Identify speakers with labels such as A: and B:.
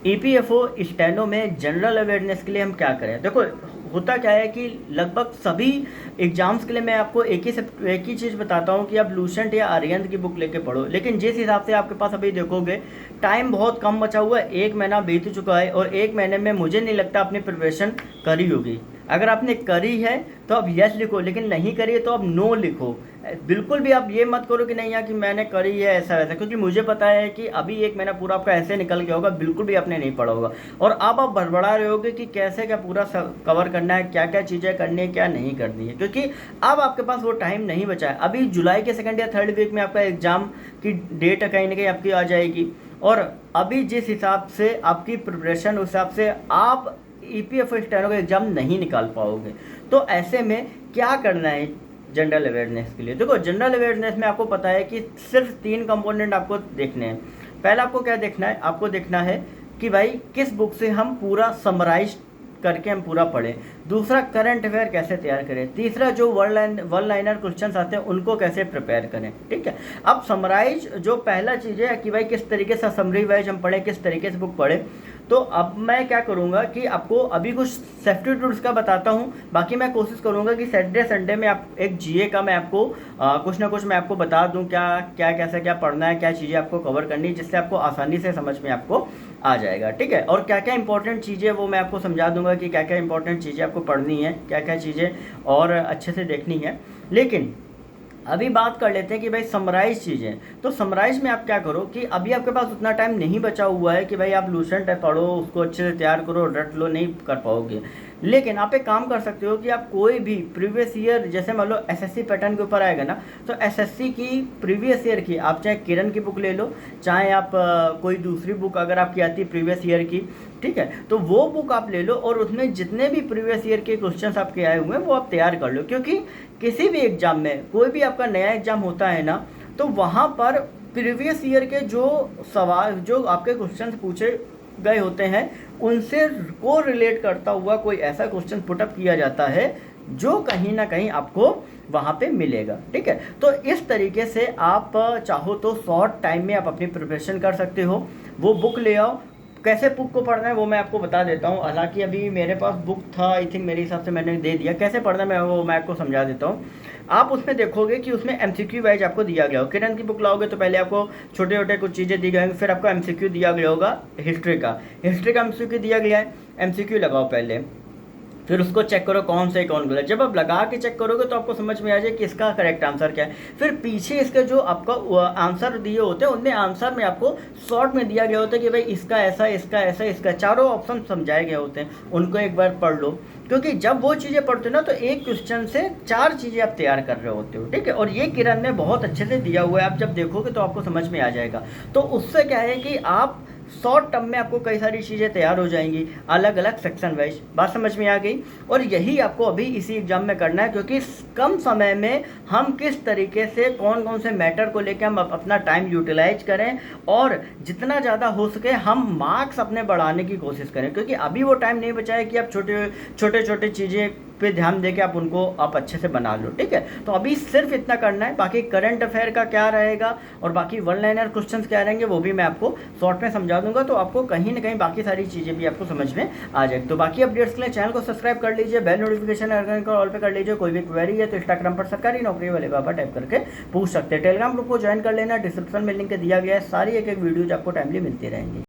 A: EPFO steno में general awareness के लिए हम क्या करें। देखो होता क्या है कि लगभग सभी एग्जाम्स के लिए मैं आपको एक ही चीज़ बताता हूँ कि आप लूसेंट या आर्यन की बुक लेके पढ़ो। लेकिन जिस हिसाब से आपके पास अभी देखोगे टाइम बहुत कम बचा हुआ है, 1 महीना बीत चुका है और 1 महीने में मुझे नहीं लगता अपनी प्रिपरेशन करी होगी। अगर आपने करी है तो आप यस लिखो, लेकिन नहीं करी है तो आप नो लिखो। बिल्कुल भी आप ये मत करो कि नहीं यार कि मैंने करी है ऐसा वैसा, क्योंकि मुझे पता है कि अभी 1 महीना पूरा आपका ऐसे निकल गया होगा, बिल्कुल भी आपने नहीं पढ़ा होगा। और अब आप बड़बड़ा रहे होगे कि कैसे क्या पूरा कवर करना है, क्या क्या चीज़ें करनी है क्या नहीं करनी है, क्योंकि अब आपके पास वो टाइम नहीं बचा है। अभी जुलाई के 2nd या 3rd वीक में आपका एग्ज़ाम की डेट कहीं ना कहीं आपकी आ जाएगी, और अभी जिस हिसाब से आपकी प्रिपरेशन उस हिसाब से आप ईपीएफओ स्टेनो का एग्ज़ाम नहीं निकाल पाओगे। तो ऐसे में क्या करना है जनरल अवेयरनेस के लिए। देखो जनरल अवेयरनेस में आपको पता है कि सिर्फ 3 कंपोनेंट आपको देखने हैं। पहला आपको क्या देखना है, आपको देखना है कि भाई किस बुक से हम पूरा समराइज करके हम पूरा पढ़ें। दूसरा करंट अफेयर कैसे तैयार करें। तीसरा जो वन लाइनर क्वेश्चंस आते हैं उनको कैसे प्रिपेयर करें। ठीक है, अब समराइज जो पहला चीज़ है कि भाई किस तरीके से समरी वाइज हम पढ़ें, किस तरीके से बुक पढ़ें। तो अब मैं क्या करूँगा कि आपको अभी कुछ सेफ्टी टूल्स का बताता हूँ, बाकी मैं कोशिश करूँगा कि सैटरडे संडे में आप एक जीए का मैं आपको कुछ ना कुछ मैं आपको बता दूँ क्या क्या कैसे क्या पढ़ना है, क्या चीज़ें आपको कवर करनी है, जिससे आपको आसानी से समझ में आपको आ जाएगा। ठीक है, और क्या क्या इंपॉर्टेंट चीज़ें वो मैं आपको समझा दूंगा कि क्या क्या इंपॉर्टेंट चीज़ें आपको पढ़नी है, क्या क्या चीज़ें और अच्छे से देखनी है। लेकिन अभी बात कर लेते हैं कि भाई समराइज चीज़ें। तो समराइज में आप क्या करो कि अभी आपके पास उतना टाइम नहीं बचा हुआ है कि भाई आप लूसेंट है पढ़ो, उसको अच्छे से तैयार करो, रट लो, नहीं कर पाओगे। लेकिन आप एक काम कर सकते हो कि आप कोई भी प्रीवियस ईयर, जैसे मान लो एसएससी पैटर्न के ऊपर आएगा ना, तो एसएससी की प्रीवियस ईयर की आप चाहे किरण की बुक ले लो, चाहे आप कोई दूसरी बुक अगर आपकी आती है प्रीवियस ईयर की, ठीक है, तो वो बुक आप ले लो और उसमें जितने भी प्रीवियस ईयर के क्वेश्चंस आपके आए हुए हैं वो आप तैयार कर लो। क्योंकि किसी भी एग्जाम में, कोई भी आपका नया एग्जाम होता है ना, तो वहाँ पर प्रीवियस ईयर के जो सवाल, जो आपके क्वेश्चंस पूछे गए होते हैं, उनसे को रिलेट करता हुआ कोई ऐसा क्वेश्चन पुटअप किया जाता है जो कहीं ना कहीं आपको वहाँ पे मिलेगा। ठीक है, तो इस तरीके से आप चाहो तो शॉर्ट टाइम में आप अपनी प्रिपरेशन कर सकते हो। वो बुक ले आओ, कैसे बुक को पढ़ना है वो मैं आपको बता देता हूँ। हालांकि अभी मेरे पास बुक था, आई थिंक मेरे हिसाब से मैंने दे दिया। कैसे पढ़ना है मैं आपको समझा देता हूँ। आप उसमें देखोगे कि उसमें एमसीक्यू वाइज आपको दिया गया हो। किरण की बुक लाओगे तो पहले आपको छोटे छोटे कुछ चीज़ें दी गई, फिर आपको एमसीक्यू दिया गया होगा हिस्ट्री का एमसीक्यू दिया गया है। एमसीक्यू लगाओ पहले, फिर उसको चेक करो कौन सही कौन गलत। जब आप लगा के चेक करोगे तो आपको समझ में आ जाए कि इसका करेक्ट आंसर क्या है। फिर पीछे इसके जो आपका आंसर दिए होते हैं उनमें आंसर में आपको शॉर्ट में दिया गया होता है कि भाई इसका ऐसा, इसका ऐसा, इसका, चारों ऑप्शन समझाए गए होते हैं। उनको एक बार पढ़ लो, क्योंकि जब वो चीज़ें पढ़ते हो ना तो एक क्वेश्चन से 4 चीज़ें आप तैयार कर रहे होते हो। ठीक है, और ये किरण ने बहुत अच्छे से दिया हुआ है, आप जब देखोगे तो आपको समझ में आ जाएगा। तो उससे क्या है कि आप शॉर्ट टर्म में आपको कई सारी चीज़ें तैयार हो जाएंगी अलग अलग सेक्शन वाइज। बात समझ में आ गई। और यही आपको अभी इसी एग्जाम में करना है, क्योंकि कम समय में हम किस तरीके से कौन कौन से मैटर को लेकर हम अपना टाइम यूटिलाइज करें और जितना ज़्यादा हो सके हम मार्क्स अपने बढ़ाने की कोशिश करें। क्योंकि अभी वो टाइम नहीं बचा है कि आप छोटे छोटे चीज़ें पे ध्यान देके आप उनको आप अच्छे से बना लो। ठीक है, तो अभी सिर्फ इतना करना है। बाकी करंट अफेयर का क्या रहेगा और बाकी वन लाइनर क्वेश्चंस क्या रहेंगे वो भी मैं आपको शॉर्ट में समझा दूंगा, तो आपको कहीं ना कहीं बाकी सारी चीज़ें भी आपको समझ में आ जाएगी। तो बाकी अपडेट्स के लिए चैनल को सब्सक्राइब कर लीजिए, बेल नोटिफिकेशन ऑल पे कर लीजिए। कोई भी क्वेरी है तो इंस्टाग्राम पर सरकारी नौकरी वाले बाबा टाइप करके पूछ सकते हैं। टेलीग्राम ग्रुप को ज्वाइन कर लेना, डिस्क्रिप्शन में लिंक दिया गया है। सारी एक एक वीडियोज आपको टाइमली मिलती रहेंगी।